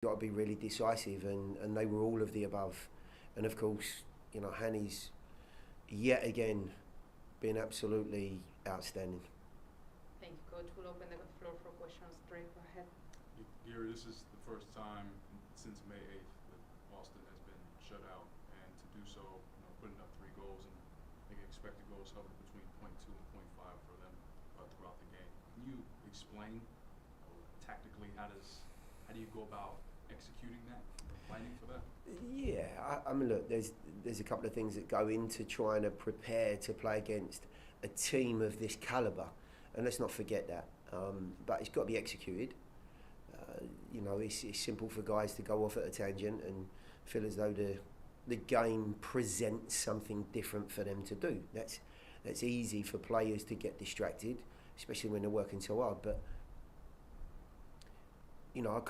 got to be really decisive, and they were all of the above. And of course, Hanny's yet again been absolutely outstanding. Thank you, Coach. We'll open the floor for questions. Dre, go ahead. Gary, this is the first time since May 8th that Boston has been shut out, and to do so, putting up 3 goals, and I think expected goals hovered between .2 and .5 for them throughout the game. Can you explain tactically how do you go about executing that, planning for that? Yeah, I mean, look, there's a couple of things that go into trying to prepare to play against a team of this calibre, and let's not forget that. But it's got to be executed. It's simple for guys to go off at a tangent and feel as though the game presents something different for them to do. That's easy for players to get distracted, especially when they're working so hard. But I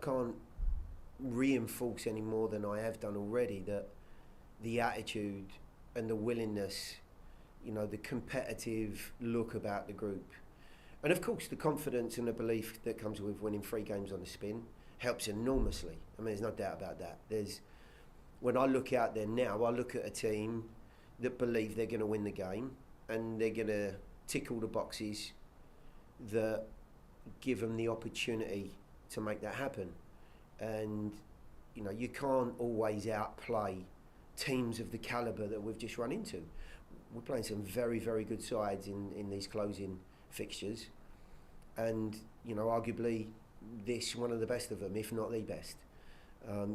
can't reinforce any more than I have done already that the attitude and the willingness, the competitive look about the group, and of course the confidence and the belief that comes with winning 3 games on the spin helps enormously. I mean, there's no doubt about that. When I look out there now, I look at a team that believe they're going to win the game, and they're going to tick all the boxes that give them the opportunity to make that happen. And you can't always outplay teams of the calibre that we've just run into. We're playing some very, very good sides in these closing fixtures, and arguably this one of the best of them, if not the best.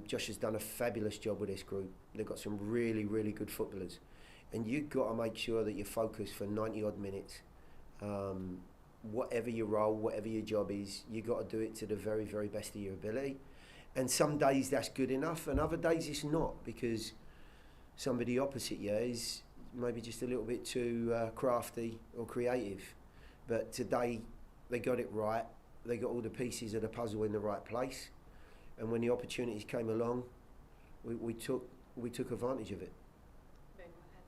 Josh has done a fabulous job with this group. They've got some really, really good footballers, and you've got to make sure that you're focused for 90 odd minutes. Whatever your role, whatever your job is, you've got to do it to the very, very best of your ability. And some days that's good enough, and other days it's not, because somebody opposite you is maybe just a little bit too crafty or creative. But today they got it right. They got all the pieces of the puzzle in the right place, and when the opportunities came along, we took advantage of it. Ben, go ahead.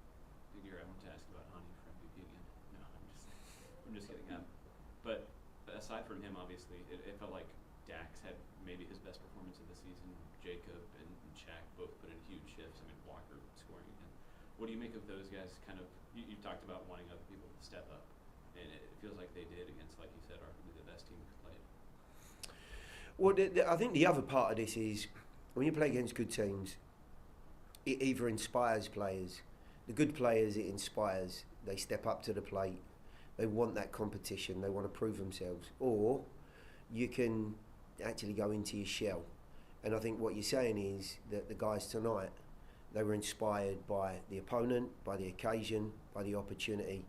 Gary, I want to ask about Hani from MVP again. No, I'm just kidding. But aside from him, obviously, it felt like Dax had maybe his best performance of the season. Jacob and Shaq both put in huge shifts. I mean, Walker scoring again. What do you make of those guys? Kind of, you talked about wanting other people to step up, and it feels like they did against, like you said, arguably the best team we've played. Well, I think the other part of this is when you play against good teams, it either inspires players. The good players, it inspires. They step up to the plate. They want that competition. They want to prove themselves. Or you can actually go into your shell. And I think what you're saying is that the guys tonight, they were inspired by the opponent, by the occasion, by the opportunity.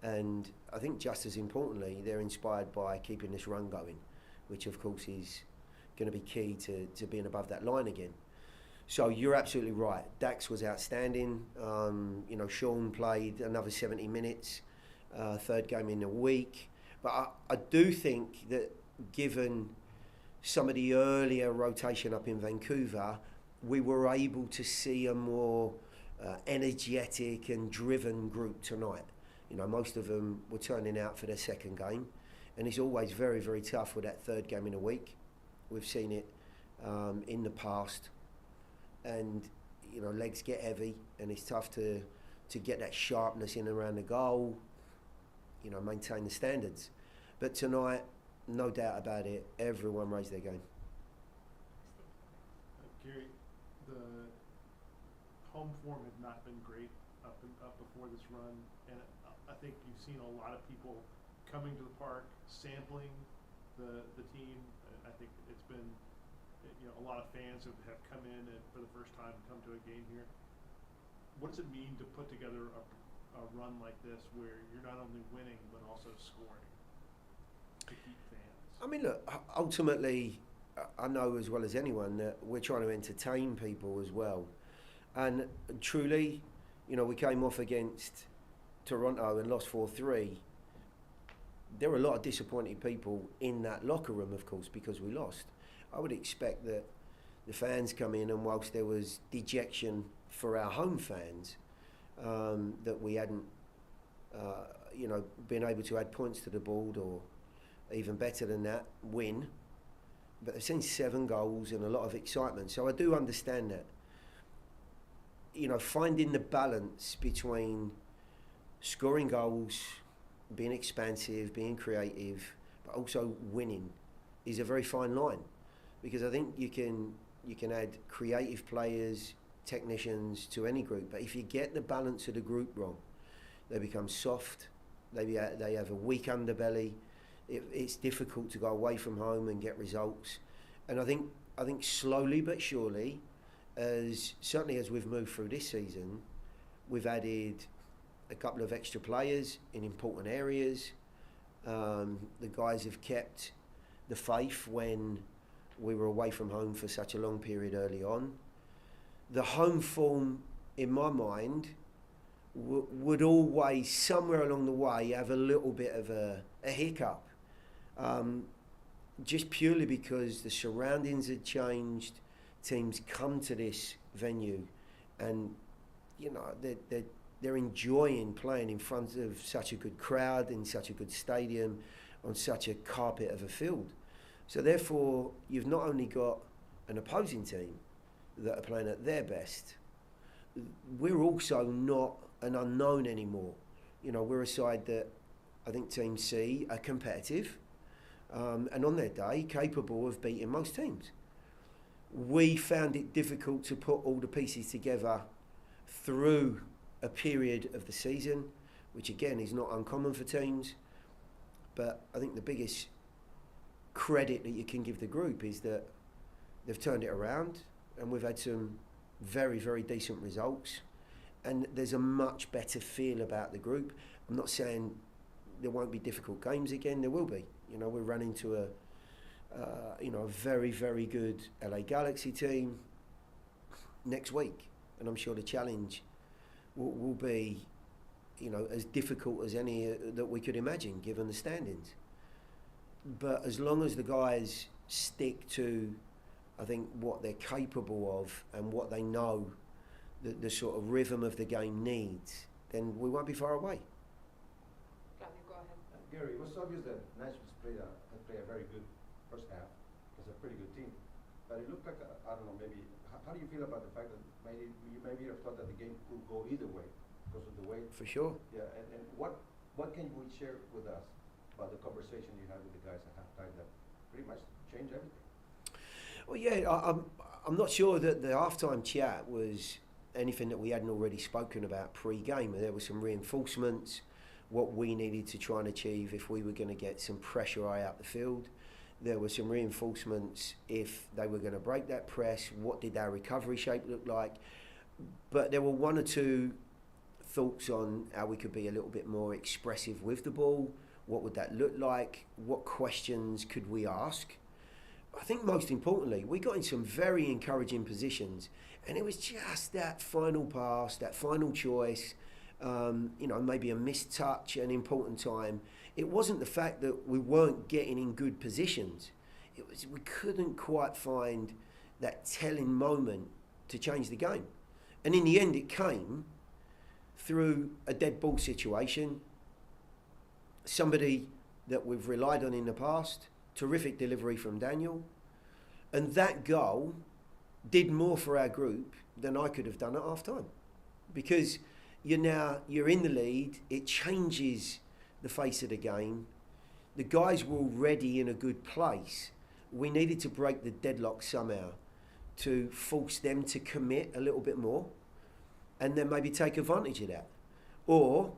And I think just as importantly, they're inspired by keeping this run going, which of course is going to be key to being above that line again. So you're absolutely right. Dax was outstanding. Sean played another 70 minutes, 3rd game in a week. But I do think that given some of the earlier rotation up in Vancouver, we were able to see a more energetic and driven group tonight. Most of them were turning out for their 2nd game, and it's always very, very tough with that 3rd game in a week. We've seen it in the past, and legs get heavy, and it's tough to get that sharpness in around the goal, maintain the standards. But tonight, no doubt about it, everyone raised their game. Gary, the home form had not been great up before this run, and I think you've seen a lot of people coming to the park, sampling the team. I think it's been, a lot of fans have come in and for the first time come to a game here. What does it mean to put together a run like this where you're not only winning but also scoring to keep fans? I mean, look, ultimately, I know as well as anyone that we're trying to entertain people as well. And truly, we came off against Toronto and lost 4-3. There were a lot of disappointed people in that locker room, of course, because we lost. I would expect that the fans come in, and whilst there was dejection for our home fans, that we hadn't, been able to add points to the board, or even better than that, win. but they've seen 7 goals and a lot of excitement. So I do understand that. You know, finding the balance between scoring goals, being expansive, being creative, but also winning is a very fine line, because I think you can add creative players, technicians to any group, but if you get the balance of the group wrong, they become soft. They have a weak underbelly. It's difficult to go away from home and get results. And I think slowly but surely, certainly as we've moved through this season, we've added a couple of extra players in important areas. The guys have kept the faith when we were away from home for such a long period early on. The home form, in my mind, would always, somewhere along the way, have a little bit of a hiccup. Just purely because the surroundings had changed. Teams come to this venue and, you know, they're enjoying playing in front of such a good crowd, in such a good stadium, on such a carpet of a field. So therefore, you've not only got an opposing team that are playing at their best, we're also not an unknown anymore. You know, we're a side that I think Team C are competitive, and on their day, capable of beating most teams. We found it difficult to put all the pieces together through a period of the season, which again is not uncommon for teams. But I think the biggest credit that you can give the group is that they've turned it around, and we've had some very, very decent results. And there's a much better feel about the group. I'm not saying there won't be difficult games again. There will be. You know, we're running to a very, very good LA Galaxy team next week, and I'm sure the challenge will be, you know, as difficult as any that we could imagine, given the standings. But as long as the guys stick to, I think, what they're capable of and what they know the sort of rhythm of the game needs, then we won't be far away. Claudio, go ahead. Gary, it was obvious that Nashville's played a very good first half. It's a pretty good team. But it looked like, I don't know, maybe, how do you feel about the fact that you maybe have thought that the game could go either way because of the way? For sure. Yeah, and what can we share with us about the conversation you had with the guys at halftime that pretty much changed everything? Well, yeah, I'm not sure that the halftime chat was anything that we hadn't already spoken about pre-game. There were some reinforcements, what we needed to try and achieve if we were going to get some pressure eye out the field. There were some reinforcements if they were going to break that press. What did our recovery shape look like? But there were one or two thoughts on how we could be a little bit more expressive with the ball. What would that look like? What questions could we ask? I think most importantly, we got in some very encouraging positions, and it was just that final pass, that final choice, maybe a missed touch at an important time. It wasn't the fact that we weren't getting in good positions. It was we couldn't quite find that telling moment to change the game. And in the end, it came through a dead ball situation. Somebody that we've relied on in the past, terrific delivery from Daniel. And that goal did more for our group than I could have done at half time. Because you're in the lead, it changes the face of the game. The guys were already in a good place. We needed to break the deadlock somehow to force them to commit a little bit more and then maybe take advantage of that. Or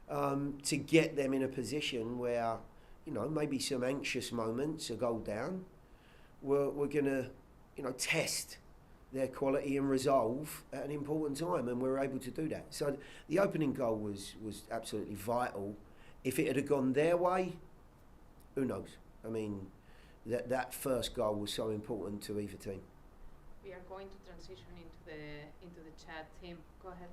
to get them in a position where, maybe some anxious moments, a goal down, we're going to, test their quality and resolve at an important time, and we were able to do that. So the opening goal was absolutely vital. If it had gone their way, who knows? I mean, that first goal was so important to either team. We are going to transition into the chat. Tim, go ahead.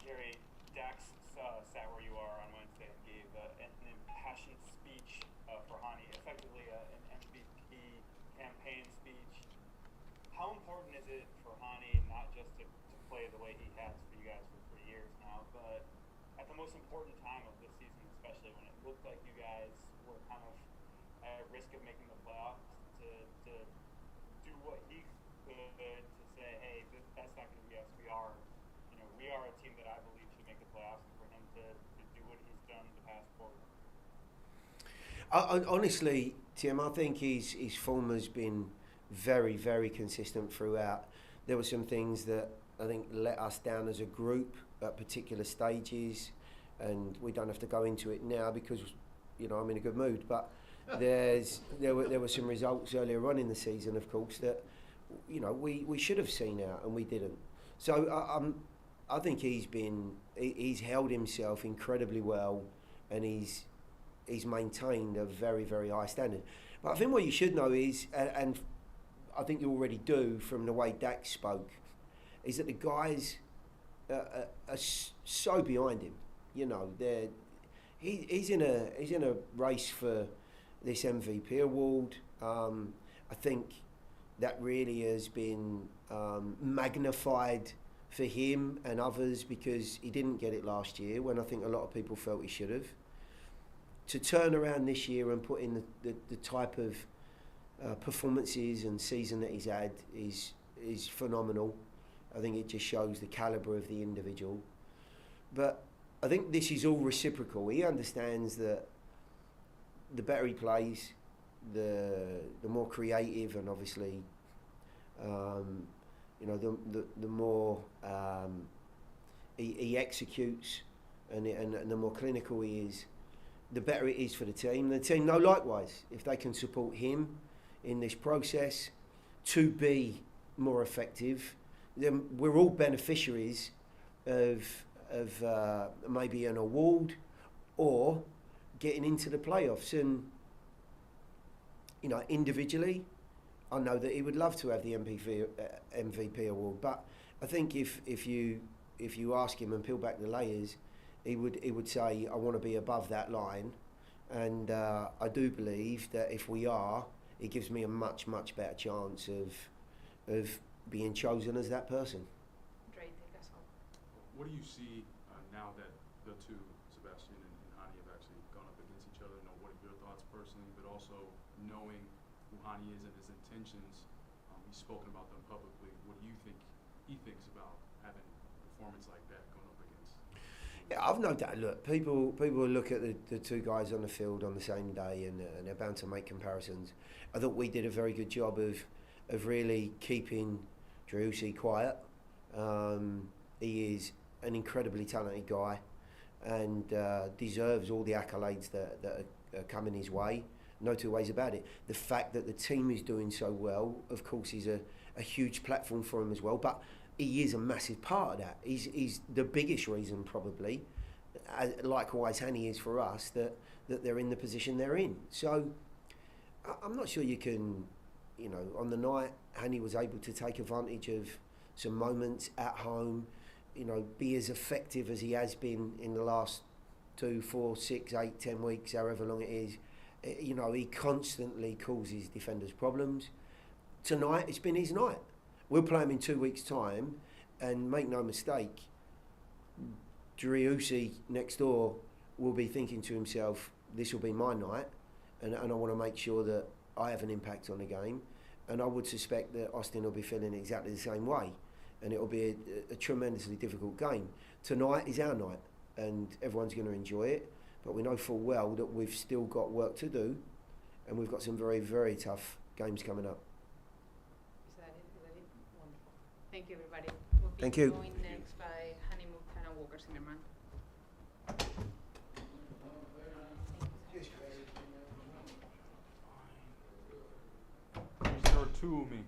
Gary, Dax sat where you are on Wednesday and gave an impassioned speech for Hani, effectively an MVP campaign speech. How important is it for Hani not just to play the way he has for you guys for 3 years now, but at the most important time of this season, especially when it looked like you guys were kind of of making the playoffs to do what he could to say, hey, that's not going to be us. We are a team that I believe should make the playoffs, and for him to do what he's done the past 4 years. Honestly, Tim, I think his form has been very, very consistent throughout. There were some things that I think let us down as a group at particular stages, and we don't have to go into it now because, you know, I'm in a good mood. But there were some results earlier on in the season, of course, that, you know, we should have seen out and we didn't. So I think he's held himself incredibly well, and he's maintained a very, very high standard. But I think what you should know is, and I think you already do from the way Dak spoke, is that the guys are so behind him. You know, he's in a race for this MVP award. I think that really has been magnified for him and others because he didn't get it last year when I think a lot of people felt he should have. To turn around this year and put in the type of performances and season that he's had is phenomenal. I think it just shows the calibre of the individual. But I think this is all reciprocal. He understands that the better he plays, the more creative and obviously, you know, the more he executes and the more clinical he is, the better it is for the team. The team know likewise. If they can support him in this process to be more effective, then we're all beneficiaries of maybe an award or getting into the playoffs. And, you know, individually, I know that he would love to have the MVP award. But I think if you ask him and peel back the layers, he would say, I want to be above that line. And I do believe that if we are, it gives me a much, much better chance of being chosen as that person. Dre, take us home. What do you see now that the two, Sebastian and Hani, have actually gone up against each other? You know, what are your thoughts personally, but also knowing who Hani is and his intentions? He's spoken about them publicly. What do you think he thinks about having a performance like that going up against? Yeah, I've no doubt. Look, people will look at the two guys on the field on the same day, and they're bound to make comparisons. I thought we did a very good job of really keeping Driussi quiet. He is an incredibly talented guy, and deserves all the accolades that are coming his way. No two ways about it. The fact that the team is doing so well, of course, is a huge platform for him as well. But he is a massive part of that. He's the biggest reason, probably, likewise Hani is for us, that they're in the position they're in. So I'm not sure you can, you know, on the night, Hani was able to take advantage of some moments at home, you know, be as effective as he has been in the last 2, 4, 6, 8, 10 weeks, however long it is. You know, he constantly causes defenders problems. Tonight, it's been his night. We'll play him in 2 weeks' time, and make no mistake, Driussi next door will be thinking to himself, this will be my night, and I want to make sure that I have an impact on the game. And I would suspect that Austin will be feeling exactly the same way, and it will be a tremendously difficult game. Tonight is our night, and everyone's going to enjoy it, but we know full well that we've still got work to do, and we've got some very, very tough games coming up. Is that it? Wonderful. Thank you, everybody. We'll be Thank you. going next by Hani Mukhtar and Walker Zimmerman. There are two of me.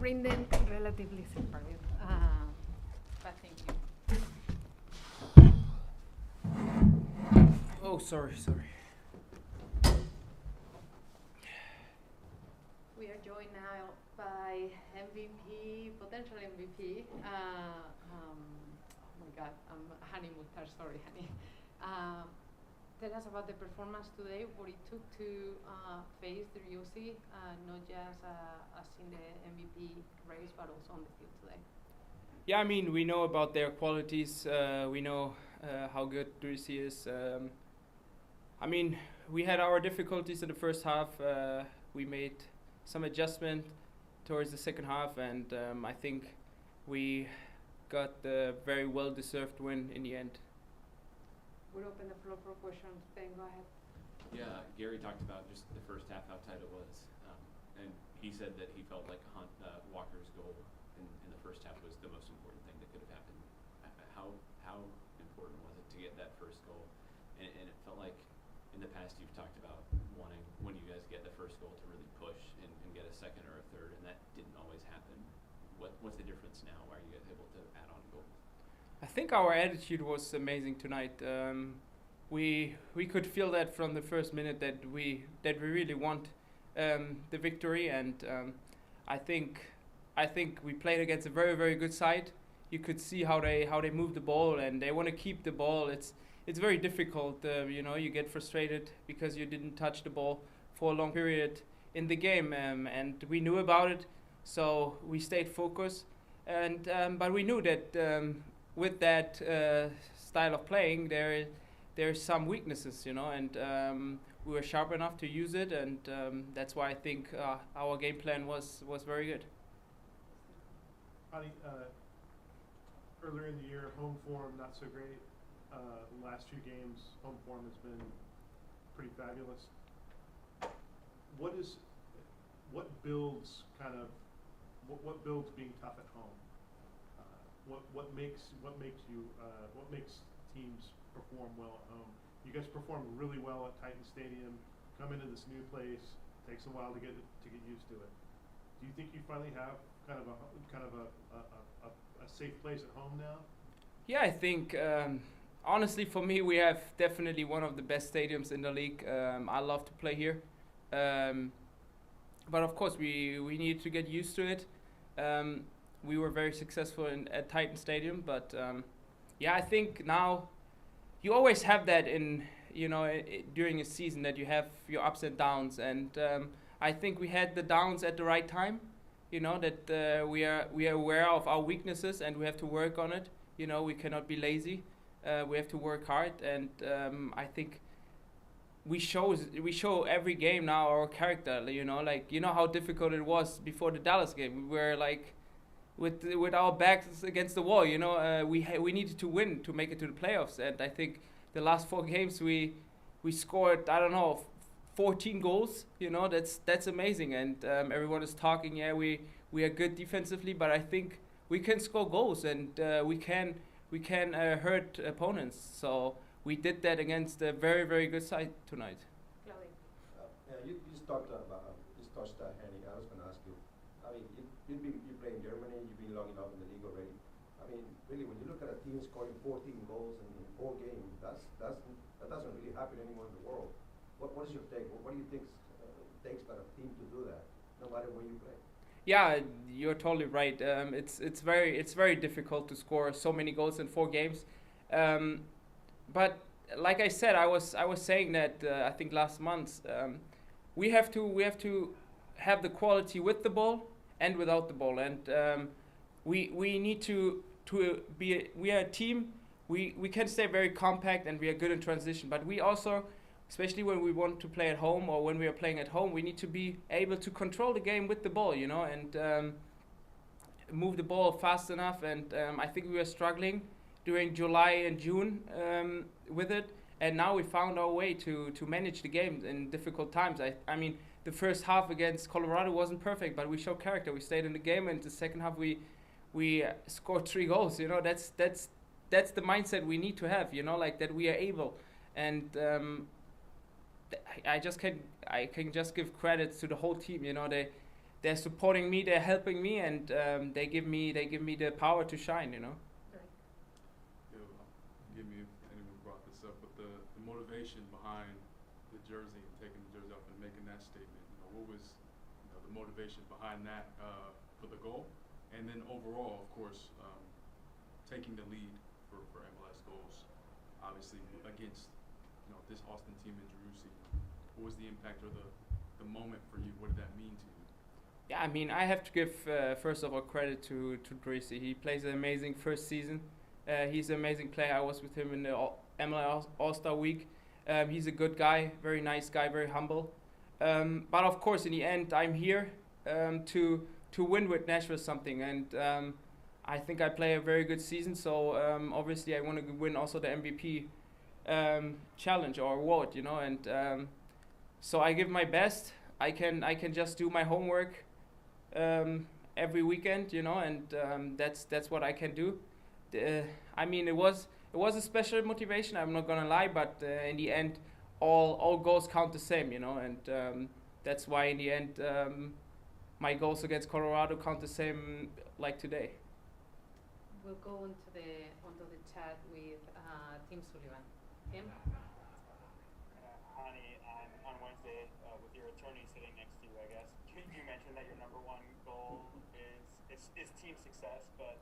bring them relatively separate. But thank you. Oh, sorry. We are joined now by MVP, potential MVP. Oh my God, Hani Mukhtar. Sorry, Hani. Tell us about the performance today, what it took to face the Riosi, not just as in the MVP race, but also on the field today. Yeah, I mean, we know about their qualities. We know how good Riosi is. I mean, we had our difficulties in the first half. We made some adjustment towards the second half, and I think we got the very well-deserved win in the end. We'll open the floor for questions. Ben, go ahead. Yeah, Gary talked about just the first half, how tight it was. And he said that he felt like Walker's goal in the first half was the most important thing that could have happened. How important was it to get that first goal? And it felt like in the past you've talked about wanting, when you guys get the first goal, to really push and get a second or a third, and that didn't always happen. What's the difference now? Why are you guys able to add on goals? I think our attitude was amazing tonight. We could feel that from the first minute that we really want the victory, and I think we played against a very, very good side. You could see how they move the ball, and they want to keep the ball. It's very difficult. You get frustrated because you didn't touch the ball for a long period in the game, and we knew about it, so we stayed focused. And but we knew that. With that style of playing, there's some weaknesses, and we were sharp enough to use it, and that's why I think our game plan was very good. Hani, earlier in the year, home form not so great. The last few games, home form has been pretty fabulous. What builds being tough at home? What makes teams perform well at home? You guys performed really well at Titan Stadium. Come into this new place, takes a while to get used to it. Do you think you finally have kind of a safe place at home now? Yeah, I think honestly for me we have definitely one of the best stadiums in the league. I love to play here, but of course we need to get used to it. We were very successful at Titan Stadium, but yeah, I think now you always have that in during a season, that you have your ups and downs, and I think we had the downs at the right time. That we are aware of our weaknesses and we have to work on it. We cannot be lazy. We have to work hard, and I think we show every game now our character. How difficult it was before the Dallas game. We were like, with our backs against the wall, we needed to win to make it to the playoffs, and I think the last 4 games we scored 14 goals. That's amazing, and everyone is talking. Yeah, we are good defensively, but I think we can score goals, and we can hurt opponents. So we did that against a very, very good side tonight. You just touched Henny. I was going to ask you. I mean, you play in Germany. You've been long enough in the league already. I mean, really, when you look at a team scoring 14 goals in 4 games, that doesn't really happen anywhere in the world. What is your take? What do you think takes for a team to do that, no matter where you play? Yeah, you're totally right. It's very difficult to score so many goals in 4 games. But like I said, I was saying that I think last month, we have to have the quality with the ball and without the ball, and we need to be. We are a team. We can stay very compact and we are good in transition, but we also, especially when we want to play at home or when we are playing at home, we need to be able to control the game with the ball, and move the ball fast enough. And I think we were struggling during July and June with it, and now we found our way to manage the game in difficult times. I mean, the first half against Colorado wasn't perfect, but we showed character. We stayed in the game, and the second half we scored 3 goals. That's the mindset we need to have. Like that we are able, and I can just give credits to the whole team. they're supporting me, they're helping me, and they give me the power to shine. Yeah, forgive me if anyone brought this up, but the motivation behind the jersey and taking the jersey off and making that statement. What was the motivation behind that for the goal, and then overall, of course, taking the lead for MLS goals, obviously against this Austin team in Jerusalem. What was the impact or the moment for you? What did that mean to you? Yeah, I mean, I have to give first of all credit to Drizzy. He plays an amazing first season. He's an amazing player. I was with him in the MLS All-Star Week. He's a good guy, very nice guy, very humble. But of course, in the end, I'm here to win with Nashville something, and I think I play a very good season. So obviously, I want to win also the MVP challenge or award, and so I give my best. I can just do my homework every weekend, and that's what I can do. I mean, it was a special motivation. I'm not gonna lie, but in the end, all goals count the same, and that's why in the end, my goals against Colorado count the same like today. We'll go onto the chat with Tim Sullivan. Tim? Hani, on Wednesday, with your attorney sitting next to you, I guess, you mentioned that your number one goal is team success, but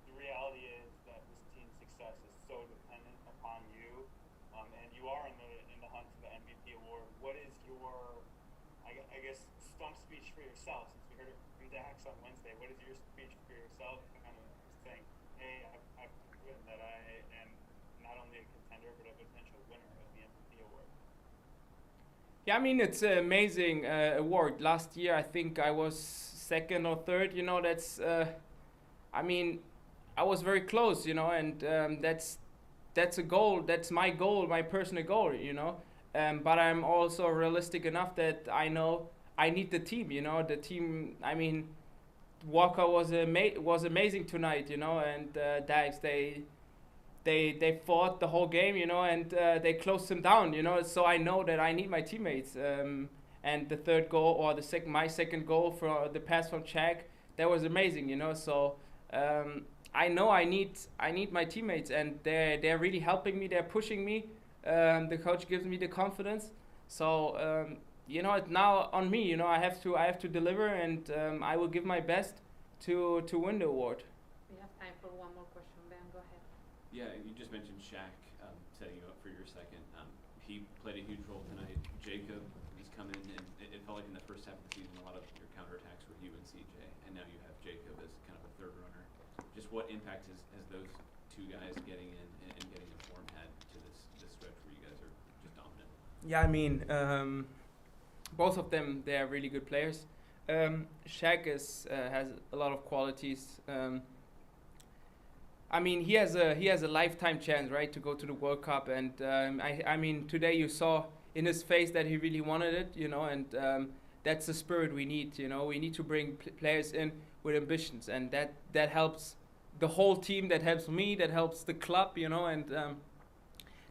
the reality is that this team success is so dependent upon you, and you are in the hunt for the MVP award. What is your, I guess, stump speech for yourself? Since we heard it from Dax on Wednesday, what is your speech for yourself, kind of saying, hey, I've proven that I am not only a contender but a potential winner of the MVP award? Yeah, I mean, it's an amazing award. Last year, I think I was second or third. That's, I mean, I was very close. And that's a goal. That's my goal, my personal goal. But I'm also realistic enough that I know I need the team. The team. I mean, Walker was amazing tonight. And Dax, they fought the whole game, and they closed him down, So I know that I need my teammates. And the third goal or my second goal for the pass from Chak, that was amazing, So I know I need my teammates, and they're really helping me. They're pushing me. The coach gives me the confidence. So it's now on me. I have to deliver, and I will give my best to win the award. We have time for one more question. Ben, go ahead. Yeah, you just mentioned Shaq setting you up for your second. He played a huge role tonight. Jacob, he's come in, and it felt like in the first half of the season, a lot of your counterattacks were you and CJ, and now you have Jacob as kind of a third runner. Just what impact has those two guys getting in and getting the form had to this stretch where you guys are just dominant? Yeah, I mean, both of them, they are really good players. Shaq has a lot of qualities. I mean, he has a lifetime chance, right, to go to the World Cup, and I mean, today you saw in his face that he really wanted it, and that's the spirit we need. We need to bring players in with ambitions, and that helps the whole team, that helps me, that helps the club, and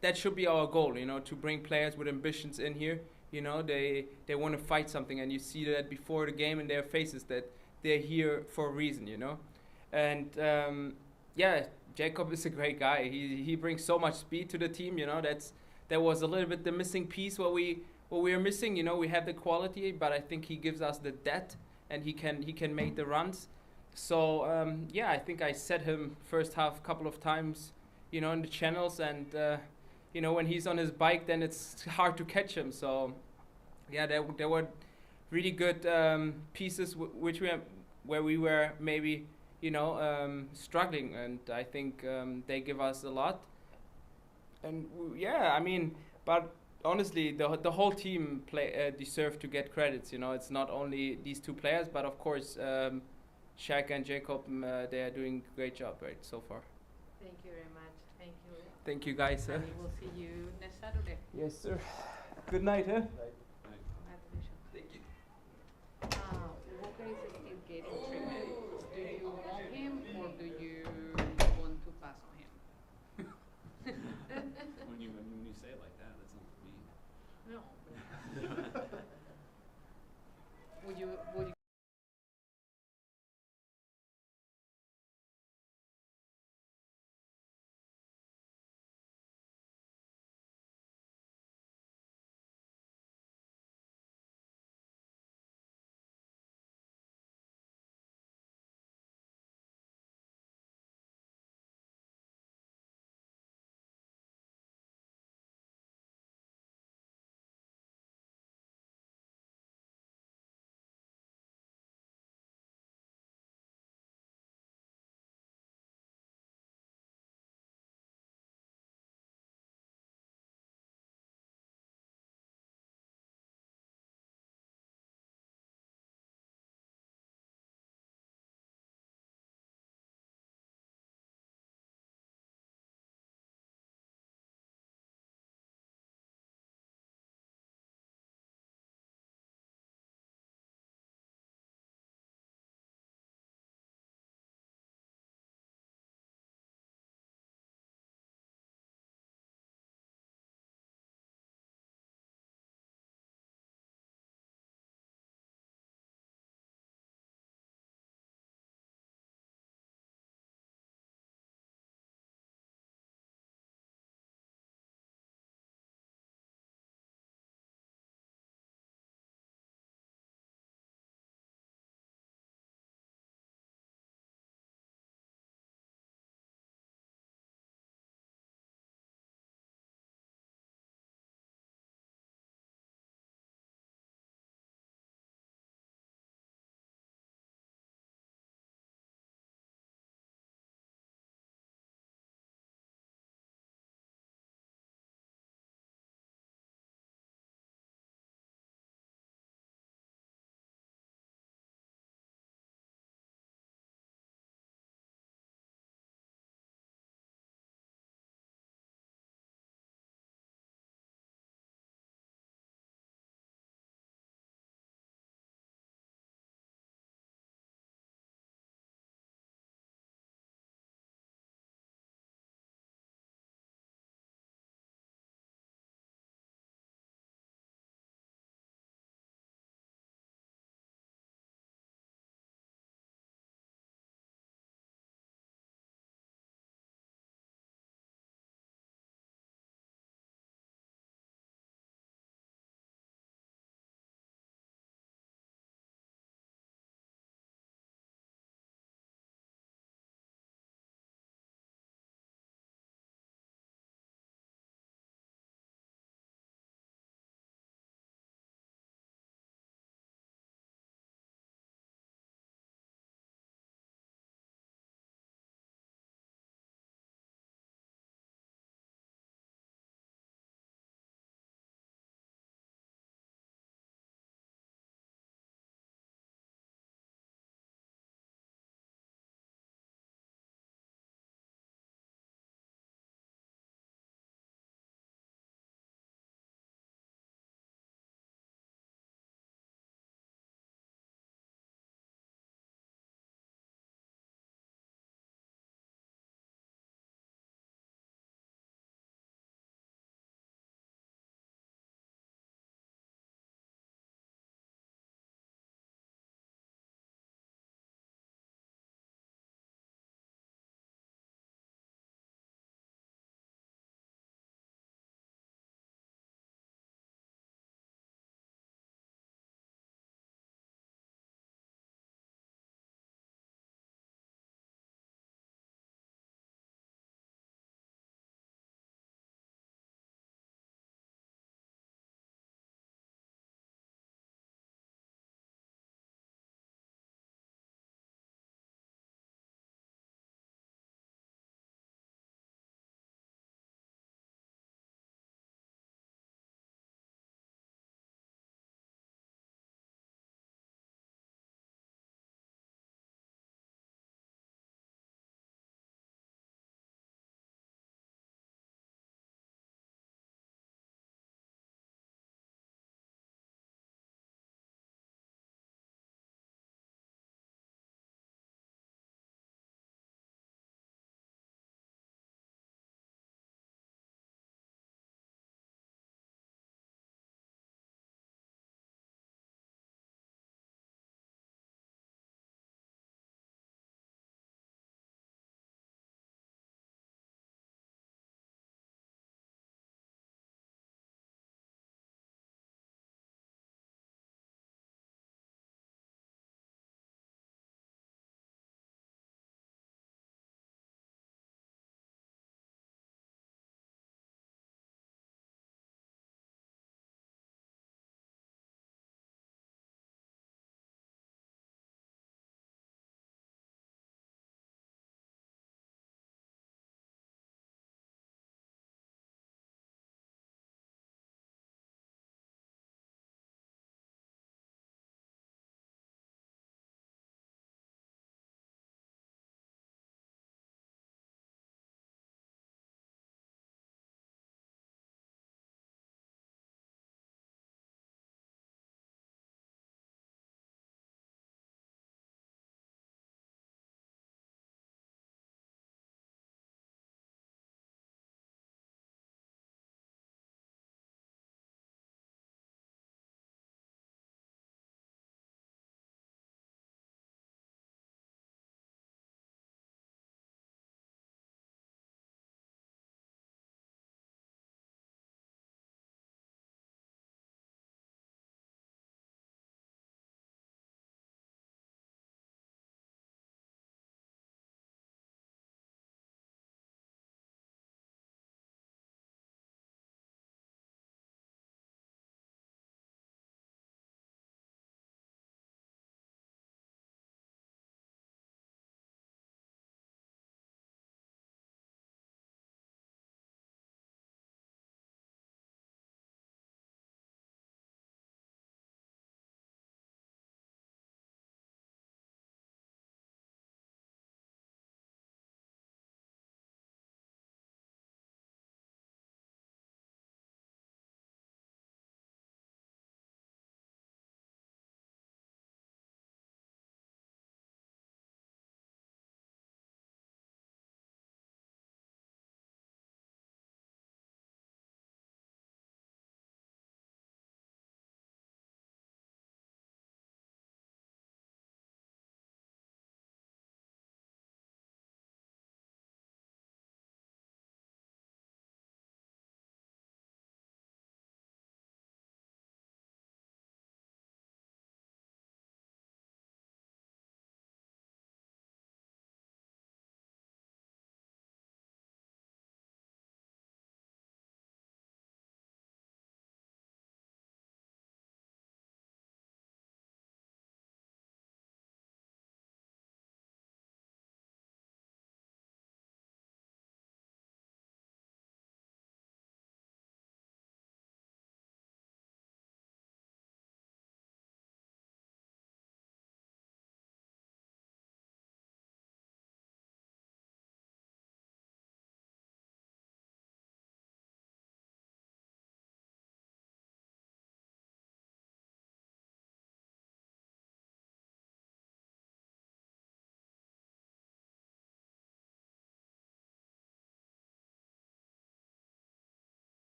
that should be our goal, to bring players with ambitions in here. They want to fight something, and you see that before the game in their faces that they're here for a reason, and yeah, Jacob is a great guy. He brings so much speed to the team. That was a little bit the missing piece. What we are missing. We have the quality, but I think he gives us the depth, and he can make the runs. So yeah, I think I set him first half a couple of times, in the channels, and when he's on his bike, then it's hard to catch him. So yeah, there were really good pieces where we were maybe struggling, and I think they give us a lot. And yeah, I mean, but honestly, the whole team deserve to get credits. It's not only these two players, but of course, Shaq and Jacob, they are doing a great job right so far. Thank you very much. Thank you. Thank you, guys. And we'll see you next Saturday. Yes, sir. Good night, huh? Congratulations. Thank you. Walker is still getting treatment. Do you want him, or do you want to pass on him? when you say it like that sounds mean. No. Would you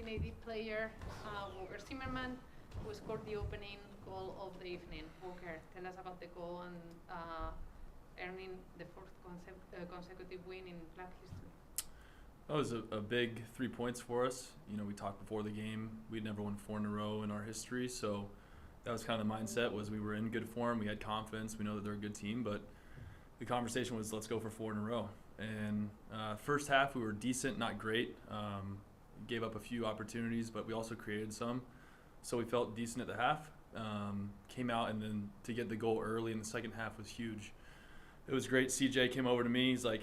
designated player, Walker Zimmerman, who scored the opening goal of the evening. Walker, tell us about the goal and earning the fourth consecutive win in club history. That was a big 3 points for us. You know, we talked before the game. We'd never won 4 in a row in our history, so that was kind of the mindset. Was we were in good form. We had confidence. We know that they're a good team, but the conversation was let's go for 4 in a row. And first half we were decent, not great. Gave up a few opportunities, but we also created some. So we felt decent at the half. Came out, and then to get the goal early in the second half was huge. It was great. CJ came over to me. He's like,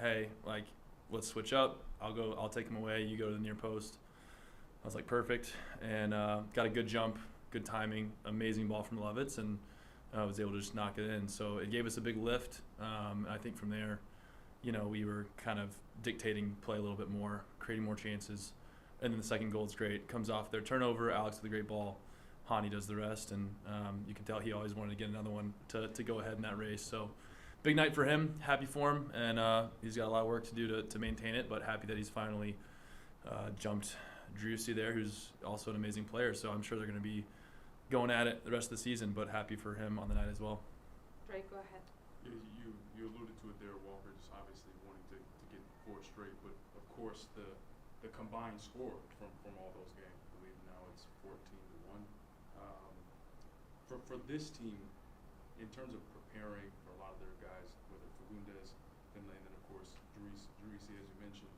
"Hey, like, let's switch up. I'll take him away. You go to the near post." I was like, perfect. And got a good jump, good timing, amazing ball from Lovitz, and I was able to just knock it in. So it gave us a big lift. I think from there, you know, we were kind of dictating play a little bit more, creating more chances. And then the second goal is great. Comes off their turnover. Alex with a great ball. Hani does the rest. And you can tell he always wanted to get another one to go ahead in that race. So big night for him. Happy for him. And he's got a lot of work to do to maintain it, but happy that he's finally jumped Driussi there, who's also an amazing player. So I'm sure they're going to be going at it the rest of the season, but happy for him on the night as well. Ray, go ahead. Yeah, you alluded to it there, Walker, just obviously wanting to get 4 straight, but of course the combined score from all those games, I believe now it's 14-1. For this team, in terms of preparing for a lot of their guys, whether Fagundes, Finlay, and then of course Driussi, as you mentioned,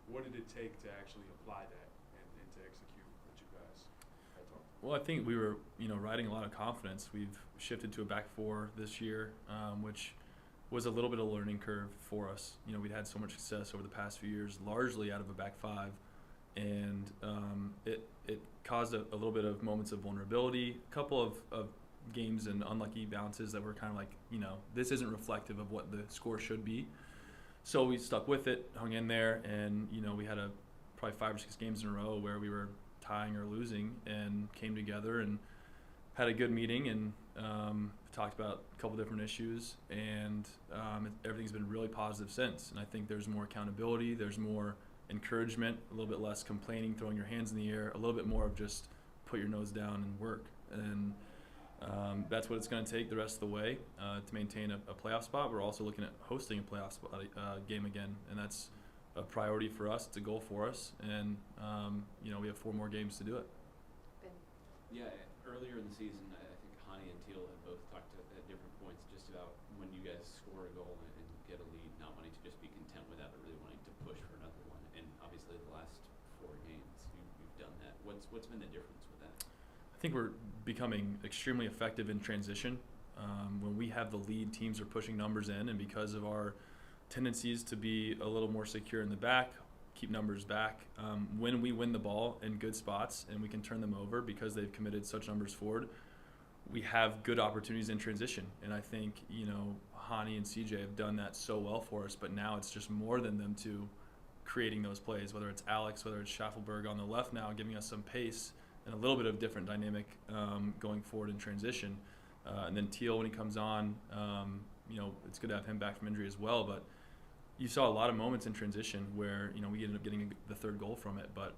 what did it take to actually apply that and to execute what you guys had talked about? Well, I think we were, riding a lot of confidence. We've shifted to a back 4 this year, which was a little bit of a learning curve for us. You know, we'd had so much success over the past few years, largely out of a back 5, and it caused a little bit of moments of vulnerability, a couple of games and unlucky bounces that were kind of like, this isn't reflective of what the score should be. So we stuck with it, hung in there, and we had probably 5 or 6 games in a row where we were tying or losing, and came together and had a good meeting and talked about a couple different issues, and everything's been really positive since. And I think there's more accountability, there's more encouragement, a little bit less complaining, throwing your hands in the air, a little bit more of just put your nose down and work. And that's what it's going to take the rest of the way to maintain a playoff spot. We're also looking at hosting a playoff spot, game again, and that's a priority for us. It's a goal for us, and we have 4 more games to do it. Ben. Yeah, earlier in the season, I think Hani and Teal have both talked at different points just about when you guys score a goal and get a lead, not wanting to just be content with that, but really wanting to push for another one. And obviously, the last 4 games, you've done that. What's been the difference with that? I think we're becoming extremely effective in transition. When we have the lead, teams are pushing numbers in, and because of our tendencies to be a little more secure in the back, keep numbers back, when we win the ball in good spots and we can turn them over because they've committed such numbers forward, we have good opportunities in transition. And I think, Hani and CJ have done that so well for us, but now it's just more than them two creating those plays, whether it's Alex, whether it's Schaffelberg on the left now, giving us some pace and a little bit of different dynamic going forward in transition. And then Teal, when he comes on, it's good to have him back from injury as well, but you saw a lot of moments in transition where, we ended up getting the 3rd goal from it, but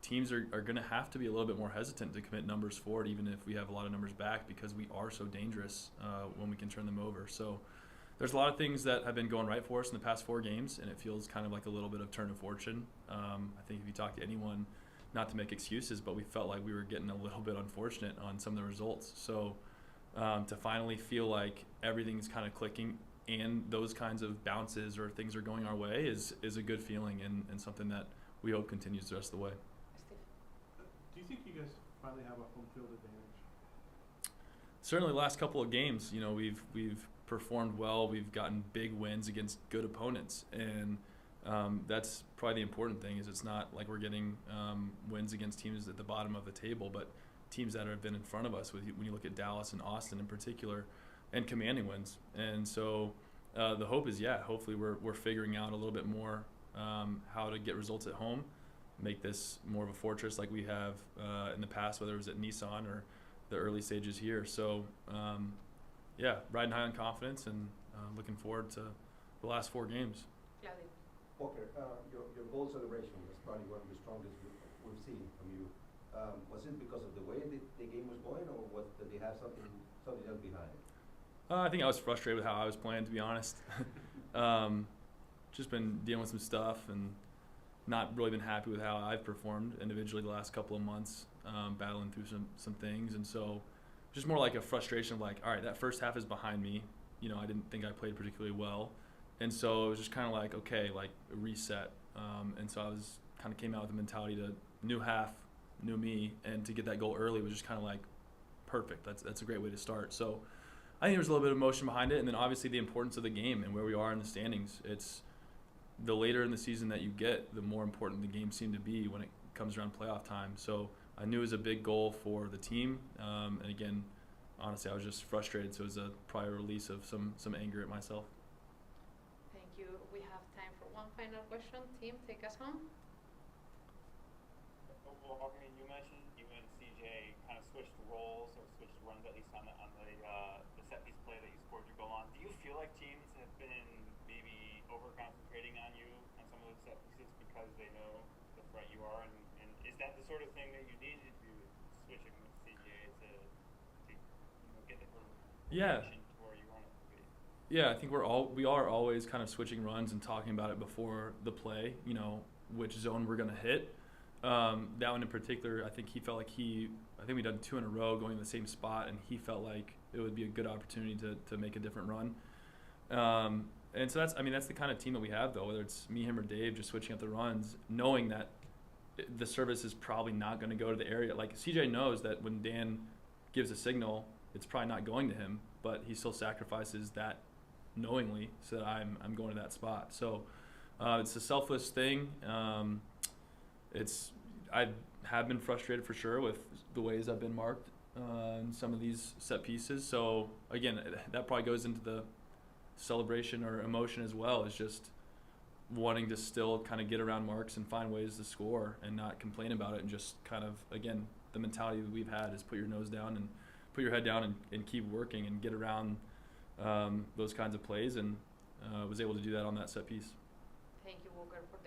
teams are going to have to be a little bit more hesitant to commit numbers forward, even if we have a lot of numbers back, because we are so dangerous when we can turn them over. So there's a lot of things that have been going right for us in the past 4 games, and it feels kind of like a little bit of turn of fortune. I think if you talk to anyone, not to make excuses, but we felt like we were getting a little bit unfortunate on some of the results. So to finally feel like everything's kind of clicking and those kinds of bounces or things are going our way is a good feeling, and something that we hope continues the rest of the way. Steve. Do you think you guys finally have a home field advantage? Certainly the last couple of games, we've performed well. We've gotten big wins against good opponents, and that's probably the important thing. Is it's not like we're getting wins against teams at the bottom of the table, but teams that have been in front of us. When you look at Dallas and Austin in particular, and commanding wins. And so the hope is, hopefully we're figuring out a little bit more how to get results at home, make this more of a fortress like we have in the past, whether it was at Nissan or the early stages here. So riding high on confidence, and looking forward to the last 4 games. Claudia. Walker, your goal celebration was probably one of the strongest we've seen from you. Was it because of the way the game was going, or did they have something else behind it? I think I was frustrated with how I was playing, to be honest. Just been dealing with some stuff and not really been happy with how I've performed individually the last couple of months, battling through some things. And so just more like a frustration of like, all right, that first half is behind me. You know, I didn't think I played particularly well. And so it was just kind of like, okay, like a reset. And so I was kind of came out with the mentality to new half, new me, and to get that goal early was just kind of like perfect. That's a great way to start. So I think there was a little bit of emotion behind it, and then obviously the importance of the game and where we are in the standings. It's the later in the season that you get, the more important the game seemed to be when it comes around playoff time. So I knew it was a big goal for the team, and again, honestly, I was just frustrated. So it was a prior release of some anger at myself. Thank you. We have time for one final question. Tim, take us home. Well, I mean, you mentioned you and CJ kind of switched roles or switched runs at least on the set piece play that you scored your goal on. Do you feel like teams have been maybe over concentrating on you on some of those set pieces because they know the threat you are, and is that the sort of thing that you needed to do, switching with CJ to get the Yeah. to where you want it to be? Yeah, I think we are always kind of switching runs and talking about it before the play, you know, which zone we're going to hit. That one in particular, I think he felt like I think we done 2 in a row going to the same spot, and he felt like it would be a good opportunity to make a different run. And so that's the kind of team that we have, though, whether it's me, him, or Dave, just switching up the runs, knowing that the service is probably not going to go to the area. Like CJ knows that when Dan gives a signal, it's probably not going to him, but he still sacrifices that knowingly so that I'm going to that spot. So it's a selfless thing. I have been frustrated for sure with the ways I've been marked in some of these set pieces. So again, that probably goes into the celebration or emotion as well, is just wanting to still kind of get around marks and find ways to score and not complain about it, and just kind of, again, the mentality that we've had is put your nose down and put your head down and keep working and get around those kinds of plays, and was able to do that on that set piece. Thank you, Walker, for